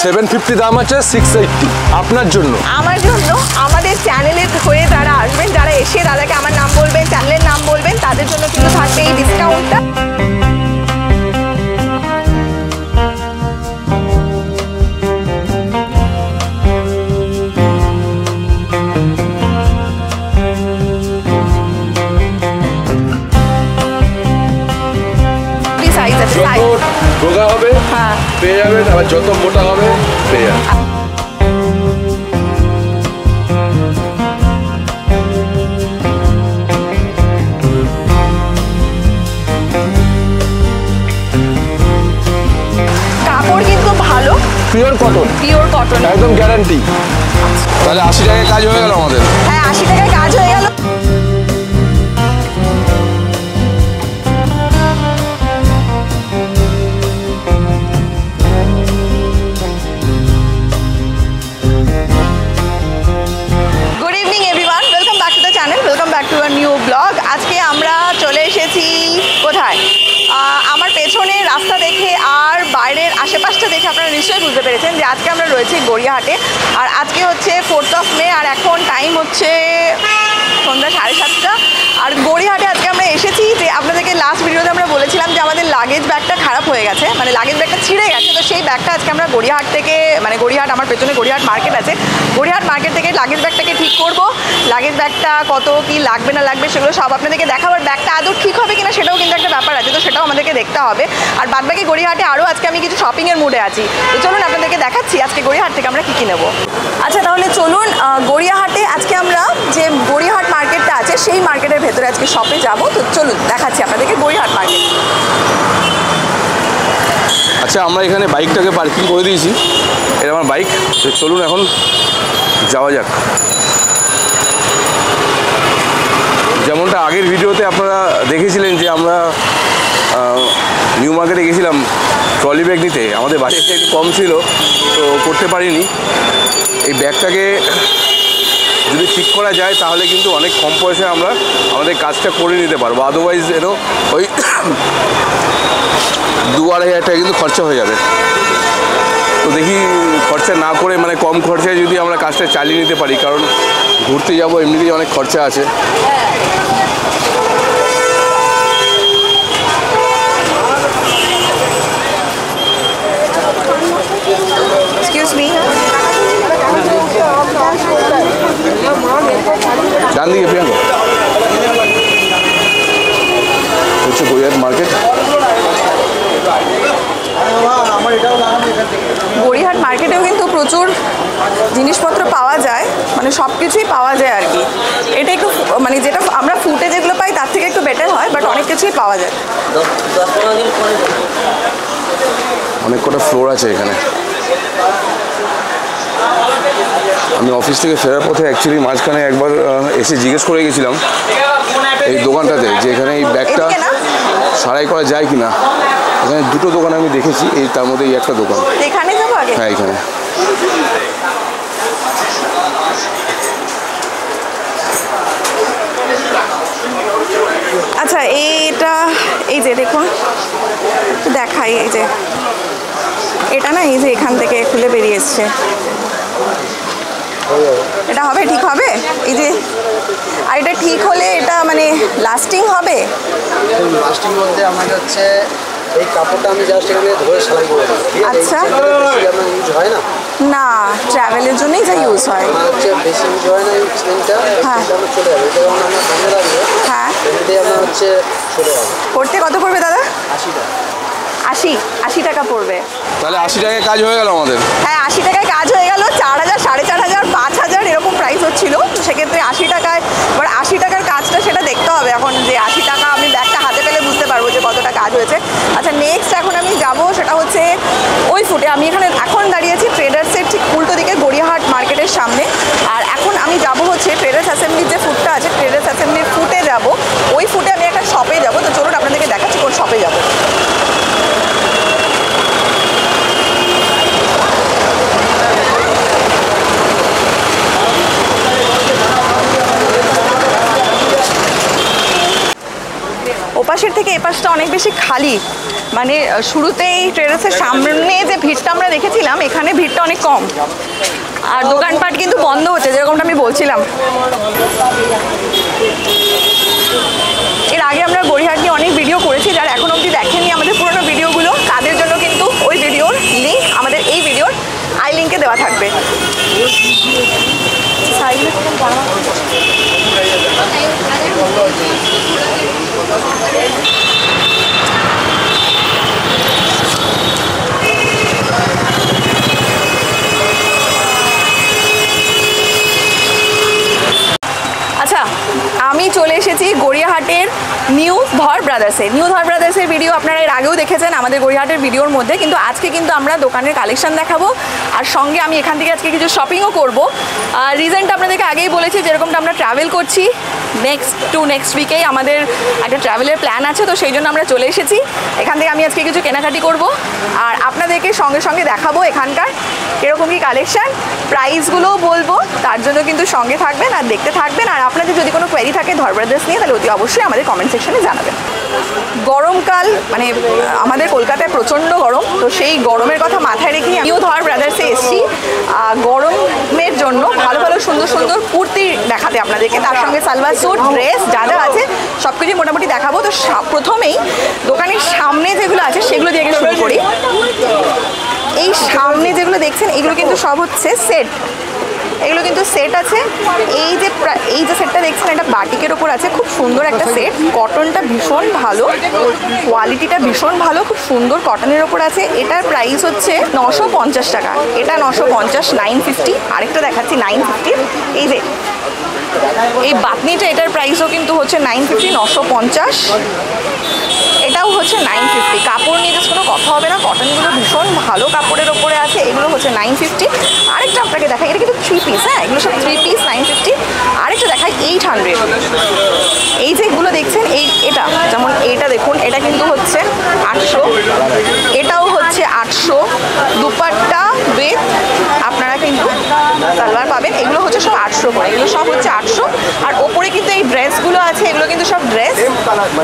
750 দাম আছে, 680 আপনার জন্য, আমার জন্য। আমাদের চ্যানেলের হয়ে যারা আসবেন, যারা এসে দাদাকে আমার নাম বলবেন, চ্যানেলের নাম বলবেন, তাদের জন্য কিন্তু থাকবে এই ডিসকাউন্টটা। রোগা হবে পেয়ে যাবেন, আবার যত মোটা হবে পেয়ে যাবেন। কাপড় কিন্তু ভালো, পিওর কটন, পিওর কটন, একদম গ্যারান্টি। তাহলে 80 টাকায় কাজ হয়ে গেল আমাদের। হ্যাঁ 80 টাকায় কাজ হয়ে গেল। আজকে আমরা চলে এসেছি কোথায়? আমার পেছনে রাস্তা দেখে আর বাইরের আশেপাশটা দেখে আপনারা নিশ্চয়ই বুঝতে পেরেছেন যে আজকে আমরা রয়েছি গড়িয়াহাটে। আর আজকে হচ্ছে 4th মে, আর এখন টাইম হচ্ছে সন্ধ্যা 7:30। আর গড়িয়াহাটে আজকে আমরা এসেছি যে আপনাদেরকে লাস্ট ভিডিওতে আমরা বলেছিলাম যে আমাদের লাগেজ ব্যাগটা খারাপ হয়ে গেছে, মানে লাগেজ ব্যাগটা ছিঁড়ে গেছে। তো সেই ব্যাগটা আজকে আমরা গড়িয়াহাট থেকে, মানে গড়িয়াহাট আমার পেছনে গড়িয়াহাট মার্কেট আছে, গড়িয়াহাট মার্কেট থেকে লাগেজ ব্যাগটাকে ঠিক করব। লাগেজ ব্যাগটা কত কি লাগবে না লাগবে সেগুলো সব আপনাদেরকে দেখাবার, ব্যাগটা আদৌ ঠিক হবে কিনা সেটাও কিন্তু একটা ব্যাপার আছে, তো সেটাও আমাদেরকে দেখতে হবে। আর বাদবাকি গড়িয়াহাটে আরও আজকে আমি কিছু শপিংয়ের মুডে আছি, তো চলুন আপনাদেরকে দেখাচ্ছি আজকে গড়িয়াহাট থেকে আমরা কী কী নেবো। আচ্ছা তাহলে চলুন গড়িয়াহাটে আজকে আমরা যে গড়িয়াহাট মার্কেটটা আছে সেই মার্কেটের ভেতরে আজকে শপে যাবো। তো চলুন দেখাচ্ছি আপনাদেরকে গড়িয়াহাট মার্কেট। আচ্ছা আমরা এখানে বাইকটাকে পার্কিং করে দিয়েছি, এটা আমার বাইক। তো চলুন এখন যাওয়া যাক। যেমনটা আগের ভিডিওতে আপনারা দেখেছিলেন যে আমরা নিউ মার্কেটে গেছিলাম ট্রলি ব্যাগ নিতে, আমাদের বাজেটটা একটু কম ছিল তো করতে পারিনি। এই ব্যাগটাকে যদি ঠিক করা যায় তাহলে কিন্তু অনেক কম পয়সায় আমরা আমাদের কাজটা করে নিতে পারবো। আদারওয়াইজ ওই 2-2.5 হাজার টাকা কিন্তু খরচা হয়ে যাবে। তো দেখি খরচা না করে, মানে কম খরচায় যদি আমরা কাজটা চালিয়ে নিতে পারি, কারণ ঘুরতে যাবো এমনিতেই অনেক খরচা আছে। ডান দিকে প্রিয়াঙ্কা হচ্ছে গড়িয়াহাট মার্কেট। গড়িয়াহাট মার্কেটেও কিন্তু প্রচুর জিনিসপত্র পাওয়া যায়, মানে সব কিছুই পাওয়া যায় আর কি। এটা একটু মানে যেটা আমরা ফুটে যেগুলো পাই তার থেকে একটু বেটার হয়, বাট অনেক কিছুই পাওয়া যায়। অনেক কটা ফ্লোর আছে এখানে। আমি অফিস থেকে ফেরার পথে অ্যাকচুয়ালি মাঝখানে একবার এসে জিজ্ঞেস করে গেছিলাম এই দোকানটাতে যে এখানে এই ব্যাগটা সারাই করা যায় কি না। এখানে দুটো দোকান আমি দেখেছি, এই তার মধ্যে এই একটা দোকান। এখানে যাবো আগে? হ্যাঁ এখানে। আচ্ছা এইটা, এই যে দেখুন দেখাই, এই যে এটা না, এই যে এখান থেকে খুলে বেরিয়ে এসছে, এটা হবে? ঠিক হবে? এই যে, আর এটা ঠিক হলে এটা মানে লাস্টিং হবে? লাস্টিং বলতে আমাকে হচ্ছে এই কাপড়টা আমি জাস্ট এখানে ধরে সেলাই করে দিই। আচ্ছা, আপনার ইউজ হয় না? না, ট্রাভেলের জন্যই যা ইউজ হয়। আমার হচ্ছে বেশি ইউজ হয় না এই স্ক্রিনটা, হ্যাঁ আমার চলে যাবে। এটা যখন আমরা সামনে রাখবো, হ্যাঁ এমনিতেই আপনার হচ্ছে চলে যাবে। করতে কত পড়বে দাদা? 80 টাকা। 80 টাকা পড়বে। তাহলে 80 টাকায় কাজ হয়ে গেল আমাদের। হ্যাঁ 80 টাকায় কাজ হয়ে গেল। 4000, 4500, 5000 এরকম প্রাইস হচ্ছিল, তো সেক্ষেত্রে 80 টাকায়। এবার 80 টাকার কাজটা সেটা দেখতে হবে এখন, যে 80 টাকা আমি ব্যাগটা হাতে পেলে বুঝতে পারবো যে কতটা কাজ হয়েছে। আচ্ছা নেক্সট এখন আমি যাব, সেটা হচ্ছে ওই ফুটে। আমি এখানে এখন দাঁড়িয়েছি ট্রেডার্সের ঠিক উল্টো দিকে গড়িয়াহাট মার্কেটের সামনে। আর এখন আমি যাব হচ্ছে ট্রেডার্স অ্যাসেম্বলির যে ফুটটা আছে, ট্রেডার্স অ্যাসেম্বলির ফুটে যাব। ওই ফুটে আমি একটা শপে যাব, তো চলুন আপনাদেরকে দেখাচ্ছি কোন শপে যাব। ওপাশের থেকে এপাশটা অনেক বেশি খালি, মানে শুরুতেই ট্রেডার্সের সামনে যে ভিড়টা আমরা দেখেছিলাম, এখানে ভিড়টা অনেক কম, আর দোকানপাট কিন্তু বন্ধ হচ্ছে, যেরকমটা আমি বলছিলাম। এর আগে আমরা গড়িয়াহাট নিয়ে অনেক ভিডিও করেছি, যারা এখন অবধি দেখেননি আমাদের পুরোনো ভিডিওগুলো, তাদের জন্য কিন্তু ওই ভিডিওর লিঙ্ক আমাদের এই ভিডিওর আই লিঙ্কে দেওয়া থাকবে। আচ্ছা, আমি চলে এসেছি গড়িয়াহাটের নিউ ধর ব্রাদার্সে। নিউ ধর ব্রাদার্সের ভিডিও আপনারা এর আগেও দেখেছেন আমাদের গড়িয়াহাটের ভিডিওর মধ্যে, কিন্তু আজকে কিন্তু আমরা দোকানের কালেকশন দেখাবো, আর সঙ্গে আমি এখান থেকে আজকে কিছু শপিংও করবো। আর রিজনটা আপনাদেরকে আগেই বলেছি, যেরকমটা আমরা ট্রাভেল করছি, নেক্সট উইকেই আমাদের একটা ট্রাভেলের প্ল্যান আছে, তো সেই জন্য আমরা চলে এসেছি। এখান থেকে আমি আজকে কিছু কেনাকাটি করব, আর আপনাদেরকে সঙ্গে সঙ্গে দেখাবো এখানকার এরকম কি কালেকশন, প্রাইসগুলোও বলবো, তার জন্য কিন্তু সঙ্গে থাকবেন আর দেখতে থাকবেন। আর আপনাদের যদি কোনো কোয়েরি থাকে ধর ব্রাদার্স নিয়ে, তাহলে অতি অবশ্যই আমাদের কমেন্ট সেকশনে জানাবেন। গরমকাল, মানে আমাদের কলকাতায় প্রচণ্ড গরম, তো সেই গরমের কথা মাথায় রেখেই নিউ ধর ব্রাদার্সে এসেছি গরমের জন্য ভালো ভালো সুন্দর সুন্দর কুর্তি দেখাতে আপনাদেরকে, তার সঙ্গে সালোয়ার স্যুট, ড্রেস যা যা আছে সব কিছুই মোটামুটি দেখাবো। তো প্রথমেই দোকানের সামনে যেগুলো আছে সেগুলো দিয়ে শুরু করি। এই সামনে যেগুলো দেখছেন এগুলো কিন্তু সব হচ্ছে সেট, এগুলো কিন্তু সেট আছে। এই যে সেটটা দেখছেন এটা বাটিকের ওপর আছে, খুব সুন্দর একটা সেট, কটনটা ভীষণ ভালো, কোয়ালিটিটা ভীষণ ভালো, খুব সুন্দর কটনের ওপর আছে। এটার প্রাইস হচ্ছে 950 টাকা, এটা 950, 950। আরেকটা দেখাচ্ছি 950, এই যে এই বাতনিটা, এটার প্রাইসও কিন্তু হচ্ছে 950, 950। এটাও হচ্ছে 950। কাপড় নিয়ে জাস্ট কোনো কথা হবে না, কটনগুলো ভীষণ ভালো কাপড়ের ওপরে আছে, এগুলো হচ্ছে 950। আরেকটা আপনাকে দেখাই, এটা কিন্তু 3 পিস, হ্যাঁ এগুলো সব 3 পিস, 950। আরেকটা দেখাই 800। এই যে এগুলো দেখছেন, এটা যেমন এটা দেখুন, এটা কিন্তু হচ্ছে 800, এটাও হচ্ছে 800। দুপাট্টা উইথ আপনারা কিন্তু সালোয়ার পাবেন, এগুলো হচ্ছে সব 800 করে, এগুলো সব হচ্ছে 800। আর ওপরে কিন্তু এই ড্রেসগুলো আছে, এগুলো কিন্তু সব ড্রেস,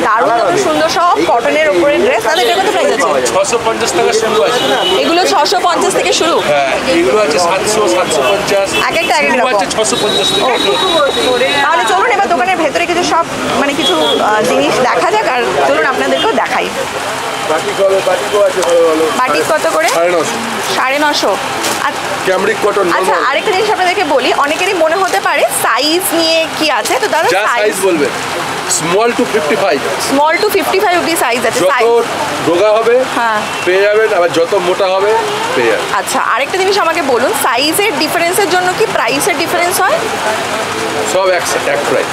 দারুণ সুন্দর, সব কটনের ওপরে ড্রেস। তাহলে এটা কত প্রাইস আছে? 650 টাকা শুরু আছে। এগুলো 650 থেকে শুরু, হ্যাঁ এগুলো আছে 700, 750, এক একটা এক এক রকম আছে 650 থেকে। তাহলে চলুন এবার দোকানের ভেতরে কিছু সব মানে কিছু জিনিস দেখা যাক, আর চলুন আপনাদেরকেও দেখাই। বাটিক কত করে? 950। ক্যামরিক কটন। আচ্ছা, আরেকটা জিনিস আপনাদেরকে বলি, অনেকেরই মনে হতে পারে সাইজ নিয়ে কি আছে, তো দাদা যা সাইজ বলবেন, স্মল টু 55, স্মল টু 55 অবধি সাইজ আছে। যত রোগা হবে হ্যাঁ পেয়ে যাবেন, আবার যত মোটা হবে পেয়ে যাবেন। আচ্ছা, আরেকটা জিনিস আমাকে বলুন, সাইজের ডিফারেন্সের জন্য কি প্রাইসের ডিফারেন্স হয়? সব এক প্রাইস।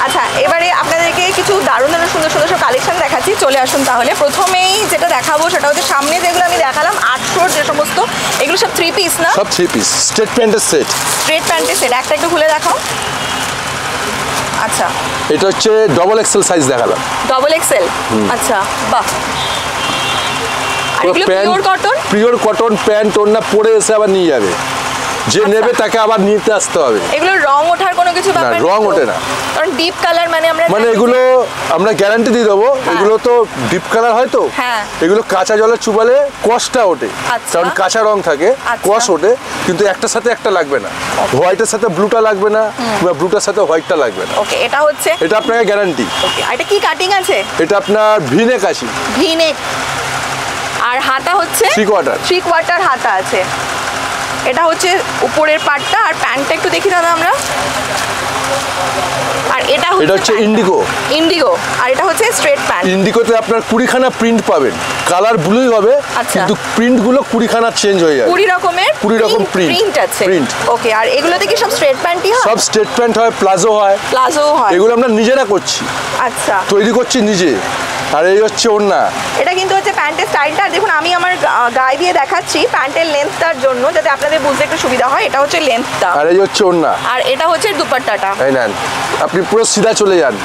আচ্ছা, এবারে আপনাদেরকে কিছু দারুণ দারুণ সুন্দর সুন্দর সব কালেকশন দেখাচ্ছি, চলে আসুন তাহলে। প্রথমেই যেটা দেখাবো সেটা হচ্ছে সামনে যেগুলো আমি দেখালাম 800 যে সমস্ত, এগুলো সব 3 পিস না? সব 3 পিস স্ট্রেট প্যান্টের সেট। স্ট্রেট প্যান্টের সেট, একটা একটু খুলে দেখাও। আচ্ছা, এটা হচ্ছে ডবল এক্সেল সাইজ দেখালাম। ডবল এক্সেল, আচ্ছা বাহ। আর এগুলো pure cotton? Pure cotton, pant ওড়না পরে এসে আবার নিয়ে যাবে, যে নেবে তাকে আবার নিতে আসতে হবে। এগুলো রং ওঠার কোনো কিছু ব্যাপার না, নেই? রং ওঠে না, কারণ ডিপ কালার মানে মানে এগুলো আমরা গ্যারান্টি দিয়ে দেবো, এগুলো তো ডিপ কালার হয়, তো হ্যাঁ। এগুলো কাঁচা জলে চুবালে কসটা ওঠে, আচ্ছা। কারণ কাঁচা রং থাকে, আচ্ছা। কস ওঠে, কিন্তু একটার সাথে একটা লাগবে না, হোয়াইটের সাথে ব্লুটা লাগবে না, বা ব্লুটার সাথে হোয়াইটটা লাগবে না। ওকে, এটা হচ্ছে, এটা আপনাকে গ্যারান্টি। ওকে, আর এটা কি কাটিং আছে? এটা আপনার ভিনেক আছে, ভিনেক। আর হাতা হচ্ছে 3 কোয়ার্টার। 3 কোয়ার্টার হাতা আছে। এটা হচ্ছে উপরের পাটটা, আর প্যান্টটা একটু দেখি দাদা আমরা। আর এটা হচ্ছে ইন্ডিগো। ইন্ডিগো, আর এটা হচ্ছে স্ট্রেট প্যান্ট। ইন্ডিগোতে আপনার 20খানা প্রিন্ট পাবেন, কালার ব্লুই হবে, আচ্ছা। কিন্তু প্রিন্টগুলো 20খানা চেঞ্জ হয়ে যাবে। 20 রকমের 20 রকম প্রিন্ট আছে। প্রিন্ট। ওকে, আর এগুলোতে কি সব স্ট্রেট প্যান্টই হয়? সব স্ট্রেট প্যান্ট হয়, প্লাজো হয়, প্লাজো হয়। এগুলো আমরা নিজেরা করছি, আচ্ছা, তৈরি করছি নিজে। আর এই হচ্ছে ওড়না। এটা কিন্তু হচ্ছে প্যান্টের স্টাইলটা। আর দেখুন, আমি আমার গায়ে দিয়ে দেখাচ্ছি প্যান্টের লেন্থটার জন্য, যাতে আপনাদের বুঝতে একটু সুবিধা হয়। এটা হচ্ছে লেন্থটা, আর এই হচ্ছে ওড়না, আর এটা হচ্ছে দুপাট্টাটা। এই নেন, আপনি পুরো সিধা চলে যান।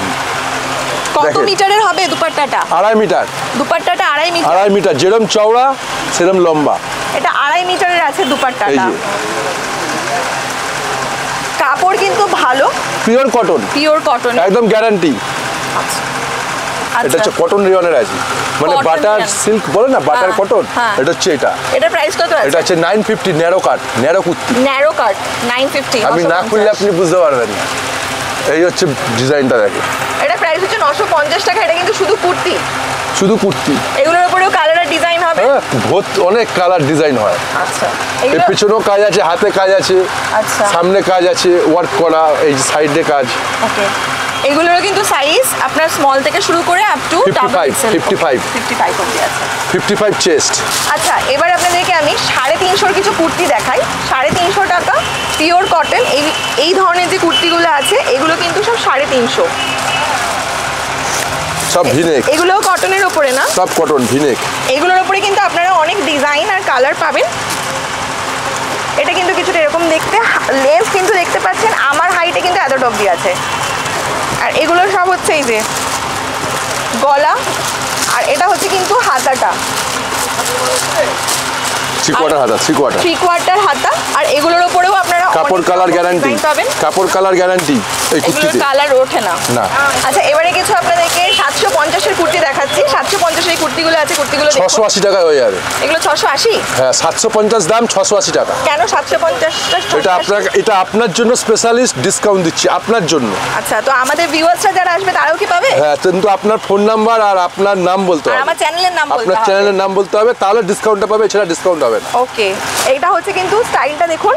কত দেখেন। মিটারের হবে দুপাট্টাটা? 2.5 মিটার। দুপাট্টাটা 2.5 মিটার। 2.5 মিটার, যেরকম চওড়া সেরকম লম্বা। এটা 2.5 মিটারের আছে এই দুপাট্টাটা। যে কাপড় কিন্তু ভালো, পিওর কটন, পিওর কটন। একদম গ্যারান্টি। এটা হচ্ছে কটন রিয়নের আছে, মানে Cotton বাটার rayon। সিল্ক বলে না, বাটার হ্যাঁ, কটন, হ্যাঁ। এটা হচ্ছে এটা। এটার প্রাইস কত আছে? এটা হচ্ছে 950 ন্যারো কাট, ন্যারো কুর্তি। ন্যারো কাট 950। আমি না খুললে আপনি বুঝতে পারবেন না। এই হচ্ছে ডিজাইনটা দেখে, এটা প্রাইস হচ্ছে 950 টাকা। এটা কিন্তু শুধু কুর্তি, শুধু কুর্তি। এগুলোর উপরেও কালার আর ডিজাইন হবে। হ্যাঁ, অনেক কালার ডিজাইন হয়। আচ্ছা, এর এগুলো পিছনেও কাজ আছে, হাতে কাজ আছে, আচ্ছা সামনে কাজ আছে, ওয়ার্ক করা, এই সাইডে কাজ। ওকে। এগুলোরও কিন্তু সাইজ আপনার স্মল থেকে শুরু করে আপ টু 55 55 অবধি আছে। 55 চেস্ট। আচ্ছা, এবার আপনাদেরকে আমি 350 কিছু কুর্তি দেখাই। 350 টাকা পিওর কটন। এই ধরনের যে কুর্তিগুলো আছে এগুলো কিন্তু সব 350। সব ভিনেক, এগুলোও কটনের ওপরে না? সব কটন ভিনেক। এগুলোর ওপরে কিন্তু আপনারা অনেক ডিজাইন আর কালার পাবেন। এটা কিন্তু কিছুটা এরকম দেখতে, লেন্থ কিন্তু দেখতে পাচ্ছেন আমার হাইটে কিন্তু এতটা অবধি আছে। আর এগুলো সব হচ্ছে এই যে গলা, আর এটা হচ্ছে কিন্তু হাতাটা, থ্রি কোয়ার্টার হাতা, থ্রি কোয়ার্টার। 3/4 হাতা। আর এগুলোর ওপরেও আপনারা কাপড় অনেক কালার রকম গ্যারান্টি, design পাবেন। কাপড় কালার গ্যারান্টি এই এগুলোর কুর্তিতে। কালার ওঠে না। না। আচ্ছা, এবারে কিছু আপনাদেরকে 750 এর কুর্তি দেখাচ্ছি। 750 এই কুর্তিগুলো আছে, কুর্তিগুলো দেখুন। 680 টাকায় হয়ে যাবে। এগুলো 680। হ্যাঁ, 750 দাম, 680 টাকা। কেন 750? এটা আপনার জন্য স্পেশালিস্ট ডিসকাউন্ট দিচ্ছি, আপনার জন্য। আচ্ছা, তো আমাদের ভিউয়ার্সরা যারা আসবে তারাও কি পাবে? হ্যাঁ, কিন্তু আপনার ফোন নাম্বার আর আপনার নাম বলতে আর হবে, আমার চ্যানেলের নাম বলতে আপনার হবে। চ্যানেলের নাম বলতে হবে, তাহলে ডিসকাউন্টটা পাবে, এছাড়া ডিসকাউন্ট হবে না। ওকে, এইটা হচ্ছে কিন্তু স্টাইলটা দেখুন।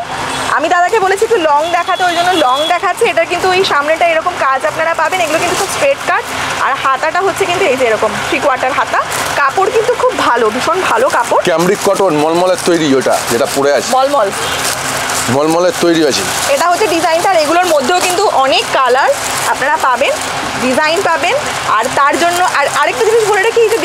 আমি দাদাকে বলেছি একটু লং দেখাতে, ওই জন্য লং দেখাচ্ছে। এটা কিন্তু এই সামনেটা এরকম কাজ আপনারা পাবেন। এগুলো কিন্তু খুব স্ট্রেট কাট। আর হাতাটা হচ্ছে কিন্তু এই যে এরকম 3/4 হাতা। কাপড় কিন্তু খুব ভালো, ভীষণ ভালো কাপড়। ক্যামরিক কটন মলমলের তৈরি, ওটা যেটা পরে আছে মলমল। মলমলের তৈরি আছে। এটা হচ্ছে ডিজাইনটা। আর এগুলোর মধ্যেও কিন্তু অনেক কালার আপনারা পাবেন, ডিজাইন পাবেন। আর তার জন্য আর আরেকটা জিনিস বলে রাখি, এই যে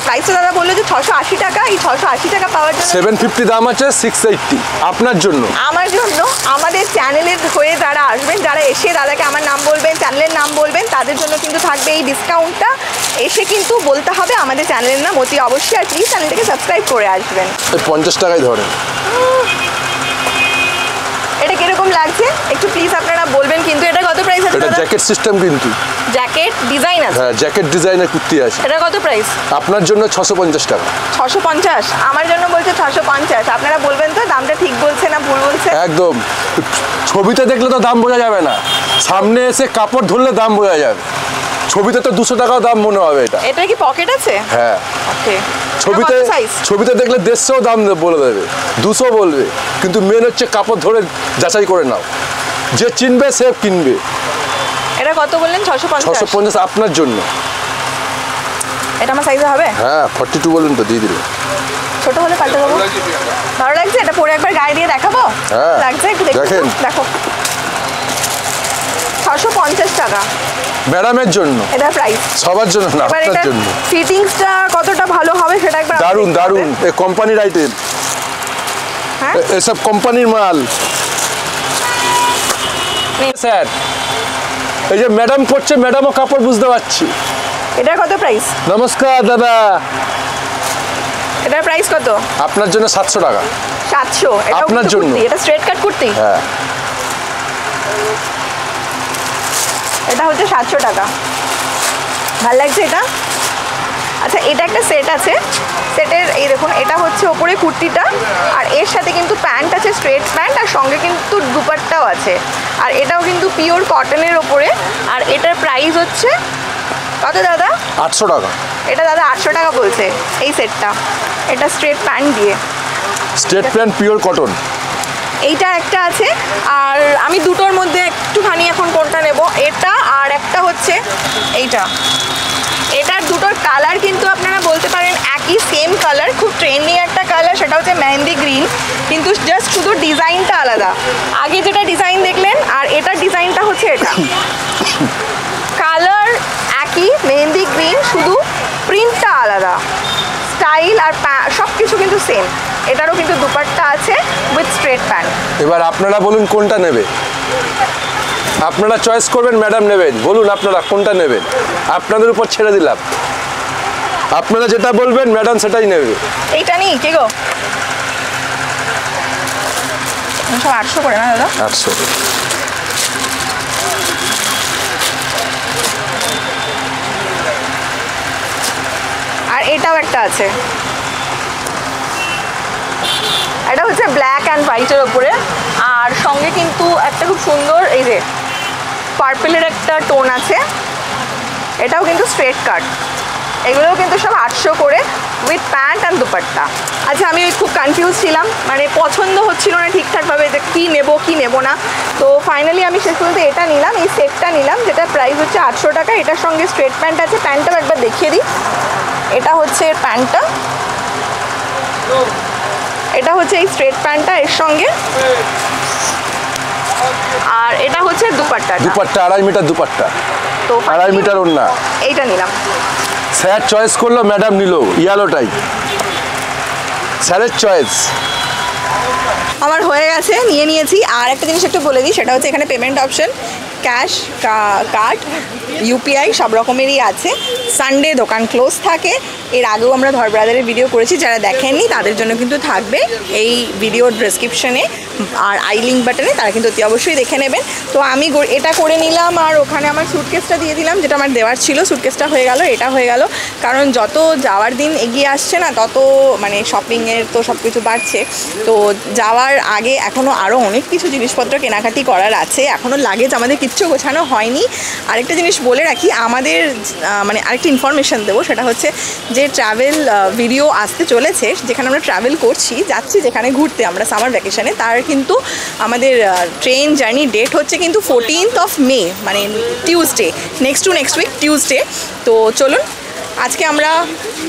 প্রাইসটা দাদা বললো যে 680 টাকা। এই 680 টাকা পাওয়ার জন্য 750 দাম আছে, 680 আপনার জন্য। আমার জন্য, আমাদের চ্যানেলের হয়ে যারা আসবেন, যারা এসে দাদাকে আমার নাম বলবেন, চ্যানেলের নাম বলবেন, তাদের জন্য কিন্তু থাকবে এই ডিসকাউন্টটা। এসে কিন্তু বলতে হবে আমাদের চ্যানেলের নাম অতি অবশ্যই। আর প্লিজ চ্যানেলটাকে সাবস্ক্রাইব করে আসবেন। এই 50 টাকায় ধরেন। এটা কিরকম লাগছে একটু প্লিজ আপনারা বলবেন। কিন্তু এটা কত প্রাইস আছে এটা দাদা? জ্যাকেট সিস্টেম কিন্তু। জ্যাকেট ডিজাইন আছে। হ্যাঁ, জ্যাকেট ডিজাইনের কুর্তি আছে। এটা কত প্রাইস? আপনার জন্য 650 টাকা। 650। আমার জন্য বলছে 650। আপনারা বলবেন তো দামটা ঠিক বলছে না ভুল বলছে? একদম, ছবিতে দেখলে তো দাম বোঝা যাবে না, সামনে এসে কাপড় ধরলে দাম বোঝা যাবে। ছবিতে তো 200 টাকাও দাম মনে হবে এটা। এটা কি পকেট আছে? হ্যাঁ, ওকে। ছবিতে ছবিতে দেখলে 150 দাম বলে দেবে, 200 বলবে, কিন্তু মেন হচ্ছে কাপড় ধরে যাচাই করে নাও, যে চিনবে সে কিনবে। এটা কত বললেন? 650। 650 আপনার জন্য। এটা আমার সাইজে হবে? হ্যাঁ, 42 বলুন তো, দিয়ে দিলে। ছোট হলে পাল্টে দেবো। ভালো লাগছে? এটা পরে একবার গায়ে দিয়ে দেখাবো। হ্যাঁ, লাগছে একটু দেখুন। দেখেন। দেখো 650 টাকা ম্যাডামের জন্য, এটা প্রাইস। সবার জন্য না, এবার আপনার এটা জন্য। ফিটিংসটা কতটা ভালো হবে সেটা একবার দারুন দারুন, এ কোম্পানির আইটেম, হ্যাঁ এসব কোম্পানির মাল। স্যার, এই যে ম্যাডাম করছে, ম্যাডামও কাপড় বুঝতে পারছি। এটা কত প্রাইস? নমস্কার দাদা। এটার প্রাইস কত? আপনার জন্য 700 টাকা। 700। এটা আপনার কিন্তু জন্য। কুর্তি, এটা স্ট্রেট কাট কুর্তি। হ্যাঁ, এটা হচ্ছে 700 টাকা। ভালো লাগছে এটা? আচ্ছা, এটা একটা সেট আছে। সেটের এই দেখুন, এটা হচ্ছে ওপরে কুর্তিটা, আর এর সাথে কিন্তু প্যান্ট আছে, স্ট্রেট প্যান্ট, আর সঙ্গে কিন্তু দুপাট্টাও আছে। আর এটাও কিন্তু পিওর কটনের ওপরে। আর এটার প্রাইস হচ্ছে কত দাদা? 800 টাকা। এটা দাদা 800 টাকা বলছে এই সেটটা। এটা স্ট্রেট প্যান্ট দিয়ে, স্ট্রেট প্যান্ট পিওর কটন। এইটা একটা আছে। আর আমি দুটোর মধ্যে একটুখানি এখন কোনটা নেব, এটা আর একটা হচ্ছে এইটা। এটার দুটোর কালার কিন্তু আপনারা বলতে পারেন একই, সেম কালার, খুব ট্রেন্ডিং একটা কালার, সেটা হচ্ছে মেহেন্দি গ্রিন। কিন্তু জাস্ট শুধু ডিজাইনটা আলাদা। আগে যেটা ডিজাইন দেখলেন আর এটার ডিজাইনটা হচ্ছে এটা। কালার একই, মেহেন্দি গ্রিন, শুধু প্রিন্টটা আলাদা। স্টাইল আর সব কিছু কিন্তু সেম। এটারও কিন্তু দুপাট্টা আছে উইথ স্ট্রেট প্যান্ট। এবার আপনারা বলুন কোনটা নেবে, আপনারা চয়েস করবেন, ম্যাডাম নেবেন, বলুন আপনারা কোনটা নেবেন, আপনাদের উপর ছেড়ে দিলাম। আপনারা যেটা বলবেন ম্যাডাম সেটাই নেবে। এইটা নেই কে গো? সব 800 করে না দাদা? 800। এটাও একটা আছে, এটা হচ্ছে ব্ল্যাক অ্যান্ড হোয়াইটের ওপরে, আর সঙ্গে কিন্তু একটা খুব সুন্দর এই যে পার্পেলের একটা টোন আছে, এটাও কিন্তু স্ট্রেট কাট। এগুলোও কিন্তু সব 800 করে উইথ প্যান্ট অ্যান্ড দুপাট্টা। আচ্ছা, আমি খুব কনফিউজ ছিলাম, মানে পছন্দ হচ্ছিল না ঠিকঠাকভাবে যে কী নেব না। তো ফাইনালি আমি শেষ পর্যন্ত এটা নিলাম, এই সেটটা নিলাম, যেটা প্রাইস হচ্ছে 800 টাকা। এটার সঙ্গে স্ট্রেট প্যান্ট আছে, প্যান্টটাও একবার দেখিয়ে দিই। এটা হচ্ছে প্যান্টটা, এটা হচ্ছে এই স্ট্রেট প্যান্টটা এর সঙ্গে, আর এটা হচ্ছে দুপাট্টা। দুপাট্টা 2.5 মিটার দুপাট্টা, তো 2.5 মিটার ওড়না। এইটা নিলাম। স্যার চয়েস করলো, ম্যাডাম নিল ইয়েলোটাই, স্যারের চয়েস। আমার হয়ে গেছে, নিয়েছি। আর একটা জিনিস একটু বলে দিই, সেটা হচ্ছে এখানে payment option cash, card, UPI সব রকমেরই আছে। সানডে দোকান ক্লোজ থাকে। এর আগেও আমরা ধর ব্রাদারের ভিডিও করেছি, যারা দেখেননি তাদের জন্য কিন্তু থাকবে এই ভিডিওর ডেসক্রিপশনে আর আই লিঙ্ক বাটনে, তারা কিন্তু অতি অবশ্যই দেখে নেবেন। তো আমি এটা করে নিলাম, আর ওখানে আমার স্যুটকেসটা দিয়ে দিলাম, যেটা আমার দেওয়ার ছিল। স্যুটকেসটা হয়ে গেল, এটা হয়ে গেল, কারণ যত যাওয়ার দিন এগিয়ে আসছে না, তত মানে শপিংয়ের তো সব কিছু বাড়ছে। তো যাওয়ার আগে এখনও আরও অনেক কিছু জিনিসপত্র কেনাকাটি করার আছে, এখনও লাগেজ আমাদের কিচ্ছু গোছানো হয়নি। আরেকটা জিনিস বলে রাখি, আমাদের মানে আরেকটা ইনফরমেশান দেবো, সেটা হচ্ছে যে ট্রাভেল ভিডিও আসতে চলেছে, যেখানে আমরা ট্রাভেল করছি, যাচ্ছি যেখানে ঘুরতে আমরা সামার ভ্যাকেশানে, তার কিন্তু আমাদের ট্রেন জার্নি ডেট হচ্ছে কিন্তু 14th মে, মানে টিউসডে, নেক্সট উইক টিউসডে। তো চলুন, আজকে আমরা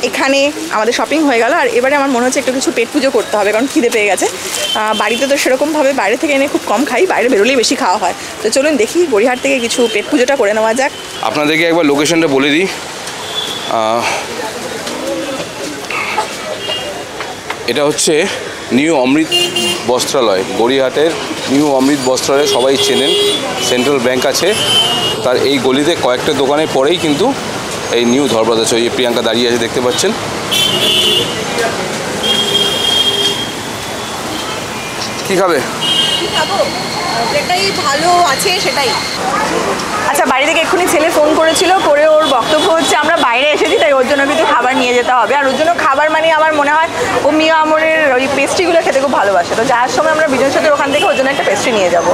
এখানে আমাদের শপিং হয়ে গেল, আর এবারে আমার মনে হচ্ছে একটু কিছু পেট পুজো করতে হবে, কারণ খিদে পেয়ে গেছে। বাড়িতে তো সেরকমভাবে বাইরে থেকে এনে খুব কম খাই, বাইরে বেরোলেই বেশি খাওয়া হয়। তো চলুন দেখি গড়িয়াহাট থেকে কিছু পেট পুজোটা করে নেওয়া যাক। আপনাদেরকে একবার লোকেশনটা বলে দিই। এটা হচ্ছে নিউ অমৃত বস্ত্রালয়, গড়িয়াহাটের নিউ অমৃত বস্ত্রালয় সবাই চেনেন, সেন্ট্রাল ব্যাংক আছে তার এই গলিতে কয়েকটা দোকানের পরেই কিন্তু এই নিউ ধর ব্রাদার্স। ওই যে প্রিয়াঙ্কা দাঁড়িয়ে আছে, দেখতে পাচ্ছেন। কি খাবে? যেটাই ভালো আছে সেটাই। আচ্ছা, বাড়ি থেকে এক্ষুনি ছেলে ফোন করেছিল, করে ওর বক্তব্য হচ্ছে আমরা বাইরে এসেছি, তাই ওর জন্য কিন্তু খাবার নিয়ে যেতে হবে। আর ওর জন্য খাবার মানে আমার মনে হয় ও মিয়া আমরের ওই পেস্ট্রিগুলো খেতে খুব ভালোবাসে। তো যাওয়ার সময় আমরা বিজন সাথে ওখান থেকে ওর জন্য একটা পেস্ট্রি নিয়ে যাব।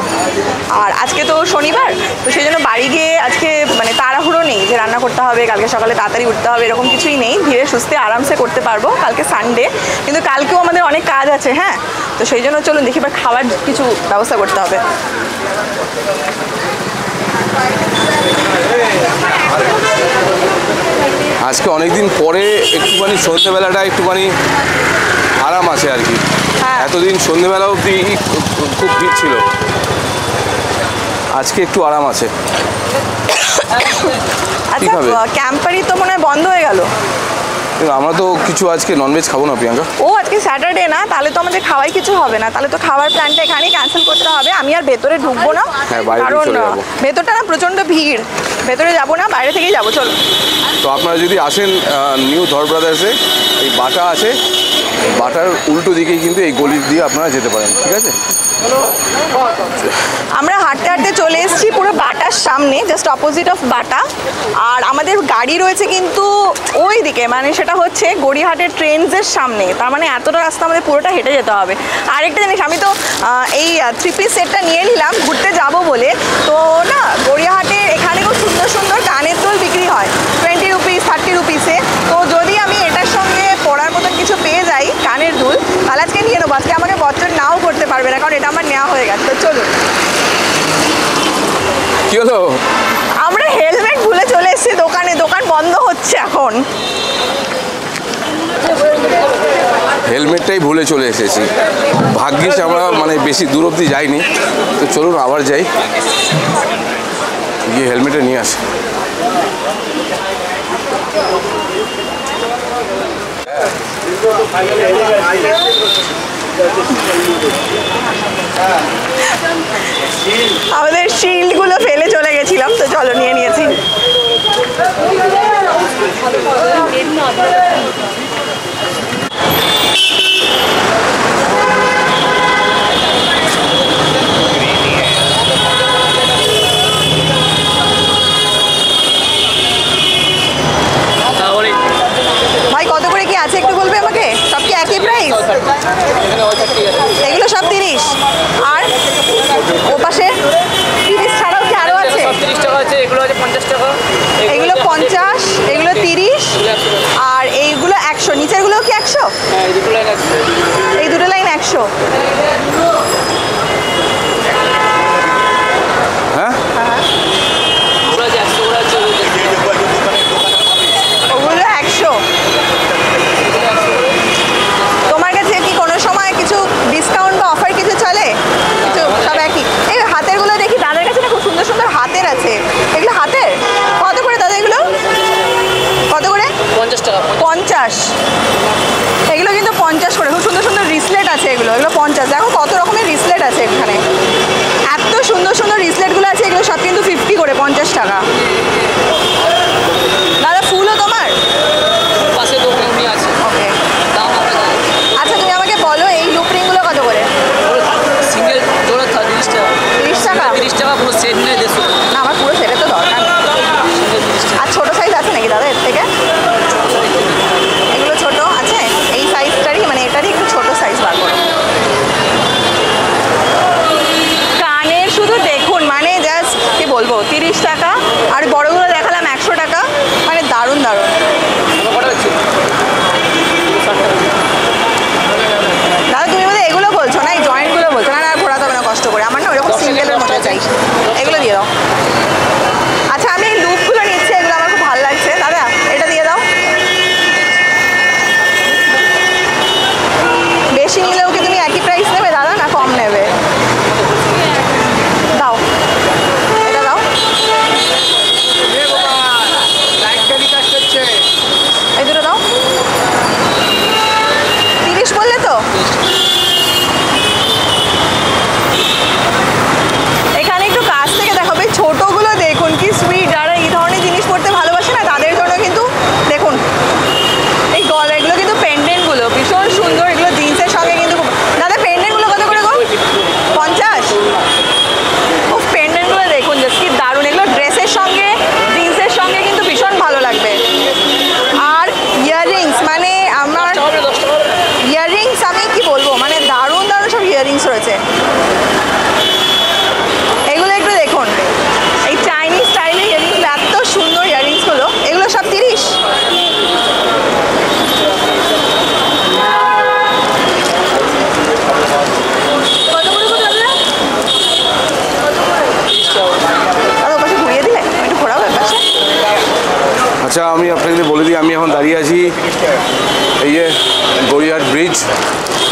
আর আজকে তো শনিবার, তো সেই জন্য বাড়ি গিয়ে আজকে মানে তাড়াহুড়ো নেই যে রান্না করতে হবে, কালকে সকালে তাড়াতাড়ি উঠতে হবে, এরকম কিছুই নেই। ধীরে সুস্থে আরামসে করতে পারবো। কালকে সানডে, কিন্তু কালকেও আমাদের অনেক কাজ আছে। হ্যাঁ, তো সেই জন্য চলুন দেখি এবার খাবার কিছু ব্যবস্থা করতে হবে। আজকে অনেকদিন পরে একটুখানি সন্ধ্যেবেলাটা একটুখানি আরাম আছে আর কি। এতদিন সন্ধ্যেবেলা অবধি খুব ভিড় ছিল, আজকে একটু আরাম আছে। আচ্ছা, ক্যাম্পারি তো মনে হয় বন্ধ হয়ে গেল। আমরা তো কিছু আজকে ননভেজ খাবো না প্রিয়াঙ্কা। ও আজকে স্যাটারডে না, তাহলে তো আমাদের খাওয়াই কিছু হবে না, তাহলে তো খাওয়ার প্ল্যানটা এখানেই ক্যান্সেল করতে হবে। আমি আর ভেতরে ঢুকবো না, কারণ ভেতরটা না প্রচণ্ড ভিড়, ভেতরে যাবো না, বাইরে থেকেই যাবো। চলো। তো আপনারা যদি আসেন নিউ ধর ব্রাদার্সে, এই বাটা আছে, বাটার উল্টো দিকেই কিন্তু এই গলি দিয়ে আপনারা যেতে পারেন, ঠিক আছে? আমরা হাঁটতে হাঁটতে চলে এসেছি পুরো বাটার সামনে, জাস্ট অপোজিট অফ বাটা। আর আমাদের গাড়ি রয়েছে কিন্তু ওই দিকে, মানে সেটা হচ্ছে গড়িয়াহাটের ট্রেনসের সামনে। তার মানে এতটা রাস্তা আমাদের পুরোটা হেঁটে যেতে হবে। আরেকটা জিনিস, আমি তো এই 3 পিস সেটটা নিয়ে নিলাম ঘুরতে যাব বলে। তো না, গড়িয়াহাটের এখানে খুব সুন্দর সুন্দর কানের দুল বিক্রি হয় 20 রুপিস 30 রুপিসে। তো যদি আমি এটার সঙ্গে পরার মতন কিছু পেয়ে যাই কানের দুল, তাহলে আজকে নিয়ে নেবো। আজকে আমাকে বচ্চন নাও করতে পারবে না, কারণ এটা আমার নেওয়া হয়ে গেছে। তো চলুন। কি হলো? আমরা হেলমেট ভুলে চলে এসেছি দোকানে, দোকান বন্ধ হচ্ছে এখন। হেলমেটটাই ভুলে চলে এসেছি, ভাগ্যিস আমরা মানে বেশি দূর অবধি যাইনি। তো চলুন আবার যাই, গিয়ে হেলমেটটা নিয়ে আসি। আমাদের শিল্ডগুলো ফেলে চলে গেছিলাম, তো চলো নিয়ে নিয়েছি। ভাই কত আছে এখানে, এত সুন্দর সুন্দর রিসলেটগুলো আছে, এগুলো সব কিন্তু 50 করে, 50 টাকা। দাদা ফুলও তোমার? পাশে দোকান উনি আছে। ওকে, দাম আমরা জানি। আচ্ছা তুমি আমাকে বলো এই লুপ রিংগুলো কত করে? সিঙ্গেল জোড়া 30 টাকা। 30 টাকা? 30 টাকা, পুরো সেট নিয়ে 150 টাকা। না আমার পুরো সেটা তো দরকার নেই। সিঙ্গেল 30 টাকা। আর ছোটো সাইজ আছে নাকি দাদা এর থেকে? এগুলো ছোট আছে? এই সাইজটারই মানে এটারই একটু ছোট সাইজ বার করো। কানের শুধু দেখুন মানে জাস্ট কি বলবো, 30 টাকা, আর বড়গুলো দেখালাম 100 টাকা, মানে দারুণ দারুণ। দাদা তুমি বোধহয় এগুলো বলছো না, এই জয়েন্টগুলো বলছো না? না ঘোরাতে হবে না কষ্ট করে, আমার না ওরকম সিঙ্গেলের মতো চাই। এগুলো দিয়ে দাও। আচ্ছা আমি এই লুপগুলো নিচ্ছি, এগুলো আমার খুব ভালো লাগছে। দাদা এটা দিয়ে দাও। বেশি নিলেও কি তুমি একই প্রাইস নেবে দাদা, না কম নেবে? দাও, এটা দাও। এই দুটো দাও। 30 বললে তো? এখানে একটু কাছ থেকে দেখাবো, এই ছোটোগুলো দেখুন কি সুইট। যারা এই ধরনের জিনিস পড়তে ভালোবাসে না তাদের জন্য কিন্তু দেখুন এই গলা, এগুলো কিন্তু পেন্ডেন্টগুলো ভীষণ সুন্দর, এগুলো জিন্সের সঙ্গে কিন্তু দাদা পেন্ডেন্টগুলো কত করে গো? 50? ও পেন্ডেন্টগুলো দেখুন জাস্ট কি দারুণ, এগুলো ড্রেসের সঙ্গে জিন্সের সঙ্গে কিন্তু ভীষণ ভালো লাগবে। আর ইয়াররিংস মানে আমার ইয়াররিংস আমি কি বলবো, মানে দারুণ দারুণ সব ইয়াররিংস রয়েছে। এগুলো একটু দেখুন, এই চাইনিজ স্টাইলের ইয়াররিংস, এত সুন্দর ইয়াররিংসগুলো, এগুলো সব 30। কত করে গো দাদা? দাদা ওপাশে ঘুরিয়ে দিলে একটু ঘোরাবো পাশে। আচ্ছা আমি আপনাদের বলে দিই, আমি এখন দাঁড়িয়ে আছি এই যে গড়িয়াহাট ব্রিজ,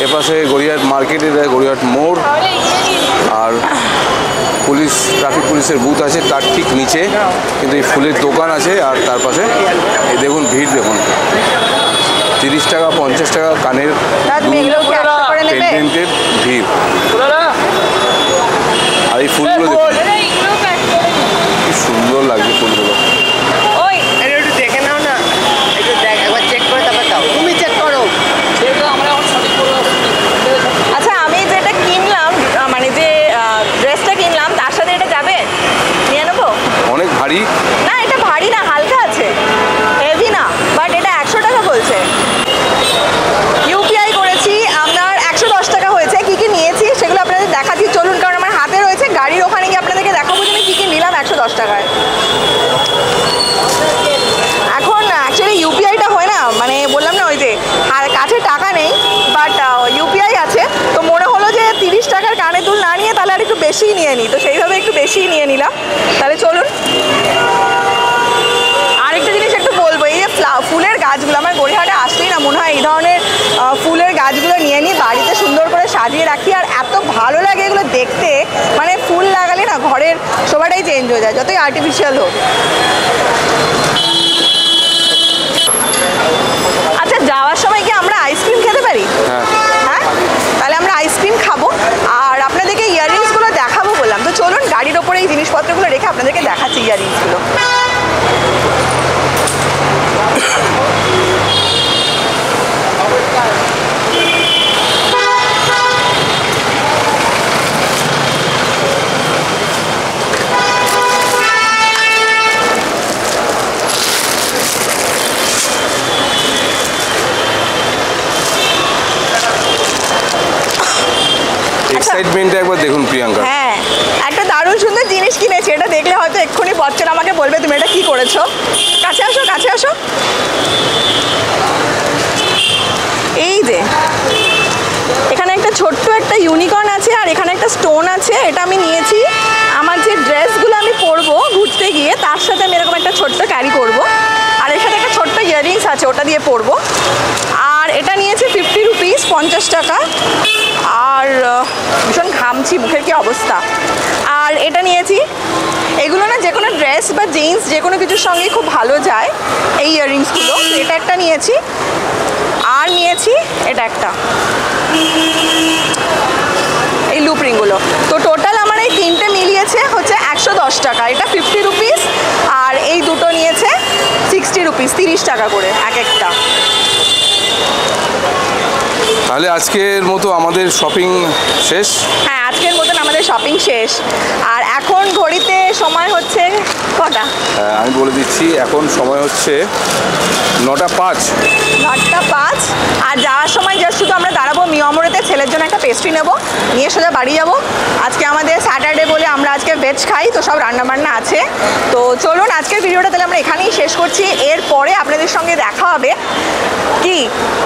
এপাশে গড়িয়াহাট মার্কেট, এটা গড়িয়াহাট মোড়, আর পুলিশ ট্রাফিক পুলিশের বুথ আছে তার ঠিক নিচে কিন্তু এই ফুলের দোকান আছে। আর তার পাশে এই দেখুন ভিড় দেখুন, 30 টাকা 50 টাকা কানের দাদা তুমি এগুলো কি 100 করে নেবে? পেন্ডেন্টের ভিড়। আর এই ফুলগুলো দেখুন কি সুন্দর লাগছে ফুলগুলো। ওই একটু দেখে নাও না, একটু দেখ, একবার চেক করে তারপর দাও। তুমি চেক করো। সেটা আমরা এখন সঠিক করে আচ্ছা আমি যেটা কিনলাম, মানে যে ড্রেসটা কিনলাম তার সাথে এটা যাবে? নিয়ে নেবো? অনেক ভারী। না এটা ভারী না, হালকা আছে, হেভি না, বাট এটা 100 টাকা বলছে। ইউপিআই করেছি, আপনার 110 টাকা হয়েছে। কী কী নিয়েছি সেগুলো আপনাদের দেখাচ্ছি, চলুন, কারণ আমার হাতে রয়েছে, গাড়ির ওখানে গিয়ে আপনাদেরকে দেখাবো যে আমি কী কী নিলাম 110 টাকায়। এখন অ্যাকচুয়ালি ইউপিআইটা হয় না, মানে বললাম না ওই যে কাছে টাকা নেই বাট ইউপিআই আছে, তো মনে হলো যে 30 টাকার কানের দুল না নিয়ে তাহলে আর একটু বেশিই নিয়ে নিই, তো সেইভাবে একটু বেশিই নিয়ে নিলাম। তাহলে চলুন আরেকটা জিনিস একটু বলবো, এই যে ফুলের গাছগুলো, আমার গড়িয়াহাটে আসলেই না মনে হয় এই ধরনের ফুলের গাছগুলো নিয়ে নিই, বাড়িতে সুন্দর করে সাজিয়ে রাখি, আর এত ভালো লাগে এগুলো দেখতে, মানে ফুল লাগালে না ঘরের শোভাটাই চেঞ্জ হয়ে যায়, যতই আর্টিফিশিয়াল হোক। আচ্ছা যাওয়ার সময় কি আমরা আইসক্রিম খেতে পারি? হ্যাঁ হ্যাঁ, তাহলে আমরা আইসক্রিম খাবো, আর আপনাদেরকে ইয়াররিংসগুলো দেখাবো বললাম, তো চলুন গাড়ির ওপরে এই জিনিসপত্রগুলো রেখে আপনাদেরকে দেখাচ্ছি ইয়াররিংসগুলো। এক্সাইটমেন্টটা একবার দেখুন প্রিয়াঙ্কা। হ্যাঁ, একটা দারুণ সুন্দর জিনিস কিনেছি, এটা দেখলে হয়তো এক্ষুনি বচ্চন আমাকে বলবে তুমি এটা কি করেছো। কাছে আসো, কাছে আসো। এই যে এখানে একটা ছোট্ট একটা ইউনিকর্ন আছে, আর এখানে একটা স্টোন আছে, এটা আমি নিয়েছি আমার যে ড্রেসগুলো আমি পরবো ঘুরতে গিয়ে তার সাথে আমি এরকম একটা ছোট্ট ক্যারি করব, আর এর সাথে একটা ছোট্ট ইয়াররিংস আছে ওটা দিয়ে পরবো। আর এটা নিয়েছি 50 রুপিস, 50 টাকা। আর ভীষণ ঘামছি, মুখের কি অবস্থা। আর এটা নিয়েছি, এগুলো না যে কোনো ড্রেস বা জিন্স যে কোনো কিছুর সঙ্গে খুব ভালো যায় এই ইয়াররিংসগুলো, এটা একটা নিয়েছি। আর নিয়েছি এটা একটা, এই লুপ রিংগুলো। তো টোটাল আমার এই তিনটে মিলিয়েছে হচ্ছে 110 টাকা, এটা 50 রুপিস, আর এই দুটো নিয়েছে 60 রুপিস, 30 টাকা করে এক একটা। তাহলে আজকের মতো আমাদের শপিং শেষ। হ্যাঁ, আজকের মতন আমাদের শপিং শেষ। আর এখন ঘড়িতে সময় হচ্ছে কটা? আমি বলে দিচ্ছি, এখন সময় হচ্ছে 9:05। 9:05। আর যাওয়ার সময় জাস্ট শুধু আমরা দাঁড়াবো মিয়ামোড়েতে, ছেলের জন্য একটা পেস্ট্রি নেবো, নিয়ে সোজা বাড়ি যাবো। আজকে আমাদের স্যাটারডে বলে আমরা আজকে ভেজ খাই, তো সব রান্নাবান্না আছে। তো চলুন আজকের ভিডিওটা তাহলে আমরা এখানেই শেষ করছি। এরপরে আপনাদের সঙ্গে দেখা হবে কি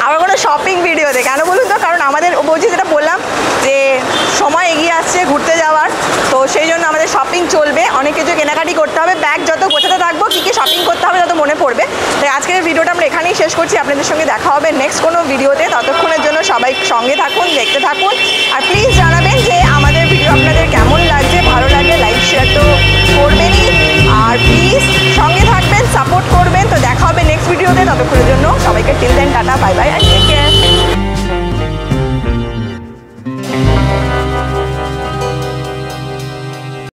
আবার কোনো শপিং ভিডিওতে। কেন বলুন তো, কারণ আমাদের বলছি যেটা বললাম যে সময় এগিয়ে আসছে ঘুরতে যাওয়ার, তো সেই জন্য আমাদের শপিং চলবে, অনেক কিছু কেনাকাটি করতে হবে। ব্যাগ যত গোছাতে থাকবো কী কী শপিং করতে হবে তত মনে পড়বে। তাই আজকের ভিডিওটা আমরা এখানেই শেষ করছি। আপনাদের সঙ্গে দেখা হবে নেক্সট কোনো ভিডিওতে। ততক্ষণের জন্য সবাই সঙ্গে থাকুন, দেখতে থাকুন, আর প্লিজ জানাবেন যে